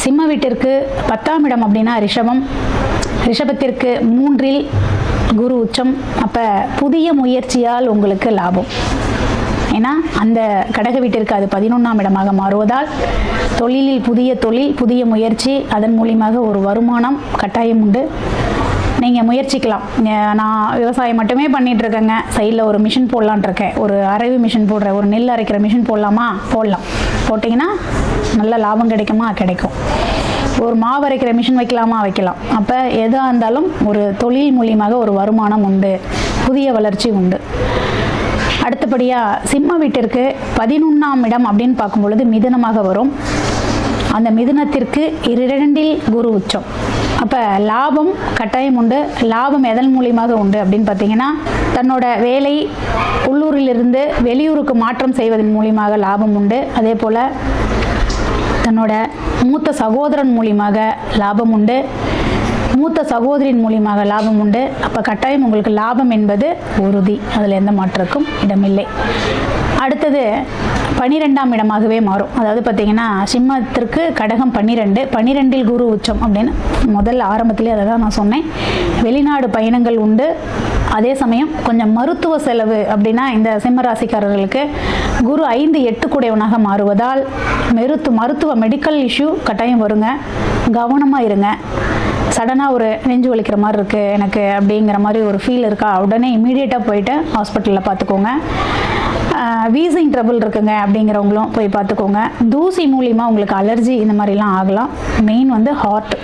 சிம்ம வீட்டிற்கு 10ஆம் இடம் அப்படின்னா ரிஷபம். ரிஷபத்திற்கு 3இல் குரு உச்சம். அப்போ புதிய முயற்சியால் உங்களுக்கு லாபம். ஏன்னா அந்த கடக வீட்டிற்கு அது 11ஆம் இடமாக மாறுவதால் தொழிலில் புதிய தொழில், புதிய முயற்சி, அதன் மூலியமாக ஒரு வருமானம் கட்டாயம் உண்டு. நீங்கள் முயற்சிக்கலாம். நான் விவசாயம் மட்டுமே பண்ணிகிட்ருக்கேங்க, சைடில் ஒரு மிஷின் போடலான் இருக்கேன், ஒரு அரைவி மிஷின் போடுறேன், ஒரு நெல் அரைக்கிற மிஷின் போடலாமா, போடலாம். போட்டிங்கன்னா நல்ல லாபம் கிடைக்குமா, கிடைக்கும். ஒரு மாவு அரைக்கிற மிஷின் வைக்கலாமா, வைக்கலாம். அப்போ எதாக இருந்தாலும் ஒரு தொழில் மூலியமாக ஒரு வருமானம் உண்டு, புதிய வளர்ச்சி உண்டு. அடுத்தபடியாக சிம்ம வீட்டிற்கு 11ஆம் இடம் அப்படின்னு பார்க்கும் பொழுது மிதுனமாக வரும். அந்த மிதுனத்திற்கு 2இல் குரு உச்சம். அப்போ லாபம் கட்டாயம் உண்டு. லாபம் எதன் மூலியமாக உண்டு அப்படின்னு பார்த்தீங்கன்னா, தன்னோட வேலை உள்ளூரிலிருந்து வெளியூருக்கு மாற்றம் செய்வதன் மூலியமாக லாபம் உண்டு. அதே போல் தன்னோட மூத்த சகோதரன் மூலியமாக லாபம் உண்டு, மூத்த சகோதரின் மூலியமாக லாபம் உண்டு. அப்போ கட்டாயம் உங்களுக்கு லாபம் என்பது உறுதி, அதில் எந்த மாற்றக்கும் இடமில்லை. அடுத்தது 12ஆம் இடமாகவே மாறும். அதாவது பார்த்தீங்கன்னா சிம்மத்திற்கு கடகம் 12இல் குரு உச்சம் அப்படின்னு முதல்ல ஆரம்பத்திலே அதை தான் நான் சொன்னேன். வெளிநாடு பயணங்கள் உண்டு. அதே சமயம் கொஞ்சம் மருத்துவ செலவு அப்படின்னா இந்த சிம்ம ராசிக்காரர்களுக்கு குரு 5-8 கூடையவனாக மாறுவதால் மருத்துவ மெடிக்கல் இஷ்யூ கட்டாயம் வருங்க. கவனமாக இருங்க. சடனாக ஒரு நெஞ்சு வலிக்கிற மாதிரி இருக்குது எனக்கு அப்படிங்கிற மாதிரி ஒரு ஃபீல் இருக்கா, உடனே இமீடியட்டாக போயிட்டு ஹாஸ்பிட்டலில் பார்த்துக்கோங்க. வீசிங் ட்ரபிள் இருக்குங்க அப்படிங்கிறவங்களும் போய் பார்த்துக்கோங்க. தூசி மூலிமா உங்களுக்கு அலர்ஜி இந்த மாதிரிலாம் ஆகலாம். மெயின் வந்து ஹார்ட்